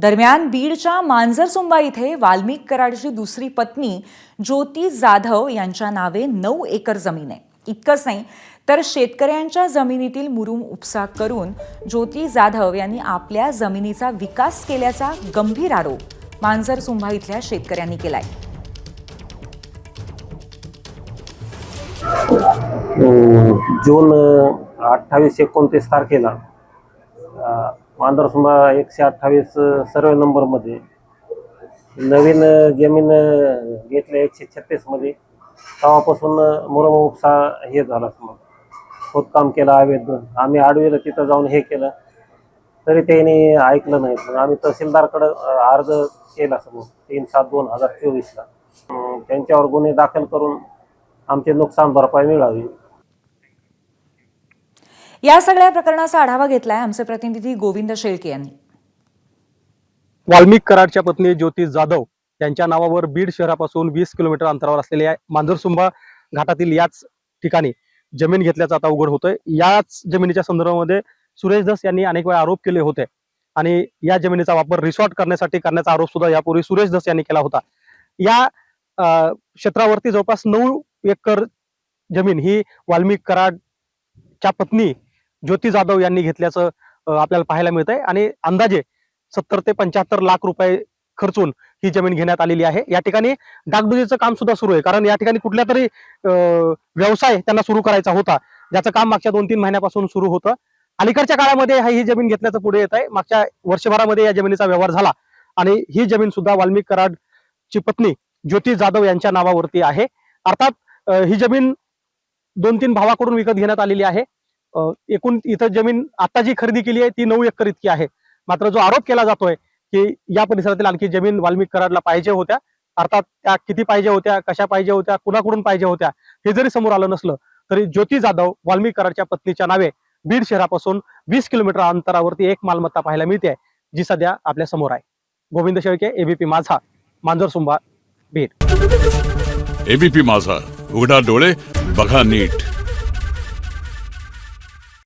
दरम्यान बीडच्या मांजरसुंबा इथे वाल्मिक कराडची दुसरी पत्नी ज्योती जाधव यांच्या नावे 9 एकर जमीन आहे. इतकंच नाही तर शेतकऱ्यांच्या जमिनीतील मुरुम उपसा करून ज्योती जाधव यांनी आपल्या जमिनीचा विकास केल्याचा गंभीर आरोप मांजरसुंबा इथल्या शेतकऱ्यांनी केलाय. जून 28-29 तारखेला मांजरसुंबा 128 सर्वे नंबरमध्ये नवीन जमीन घेतल्या 136 मध्ये. तेव्हापासून मुरुम उपसा हे झाला, खोदकाम केलं अवैध. आम्ही आडवीला तिथं जाऊन हे केलं तरी त्यांनी ऐकलं नाही. आम्ही तहसीलदारकडे अर्ज केला 3/7/2024ला. त्यांच्यावर गुन्हे दाखल करून आमचे नुकसान भरपाई मिळावी. या सगळ्या प्रकरणाचा आढावा घेतलाय आमचे प्रतिनिधी गोविंद शेळके यांनी. वाल्मिक कराडच्या पत्नी ज्योती जाधव यांच्या नावावर बीड शहरापासून 20 किलोमीटर अंतरावर असलेल्या मांजरसुंबा घाटातील याच ठिकाणी जमीन घेतल्याचा आता उघड होतोय. याच जमिनीच्या संदर्भामध्ये सुरेश धस यांनी अनेक वेळा आरोप केले होते आणि या जमिनीचा वापर रिसॉर्ट करण्यासाठी करण्याचा आरोप सुद्धा यापूर्वी सुरेश धस यांनी केला होता. या क्षेत्रावरती जवळपास 9 एकर जमीन ही वाल्मिक कराडच्या पत्नी ज्योती जाधव यांनी घेतल्याचं आपल्याला पाहायला मिळतंय आणि अंदाजे 70 ते 75 लाख रुपये खर्चून ही जमीन घेण्यात आलेली आहे. या ठिकाणी डागडुजीचं काम सुद्धा सुरू आहे, कारण या ठिकाणी कुठल्या तरी व्यवसाय त्यांना सुरू करायचा होता, ज्याचं काम मागच्या 2-3 महिन्यापासून सुरू होतं. अलीकडच्या काळामध्ये ही जमीन घेतल्याचं पुढे येत आहे. मागच्या वर्षभरामध्ये या जमिनीचा व्यवहार झाला आणि ही जमीन सुद्धा वाल्मिक कराडची पत्नी ज्योती जाधव यांच्या नावावरती आहे. अर्थात ही जमीन 2-3 भावाकडून विकत घेण्यात आलेली आहे. एकूण इथं जमीन आता जी खरेदी केली आहे ती 9 एकर इतकी आहे. मात्र जो आरोप केला जातोय की या परिसरातील आणखी जमीन वाल्मिक कराडला पाहिजे होत्या, अर्थात त्या किती पाहिजे होत्या, कशा पाहिजे होत्या, कुणाकडून पाहिजे होत्या हे जरी समोर आलं नसलं तरी ज्योती जाधव वाल्मिक कराडच्या पत्नीच्या नावे बीड शहरापासून 20 किलोमीटर अंतरावरती एक मालमत्ता पाहायला मिळते, जी सध्या आपल्या समोर आहे. गोविंद शेळके, एबीपी माझा, मांजरसुंबा, बीड. एबीपी माझा, उघडा डोळे बघा नीट.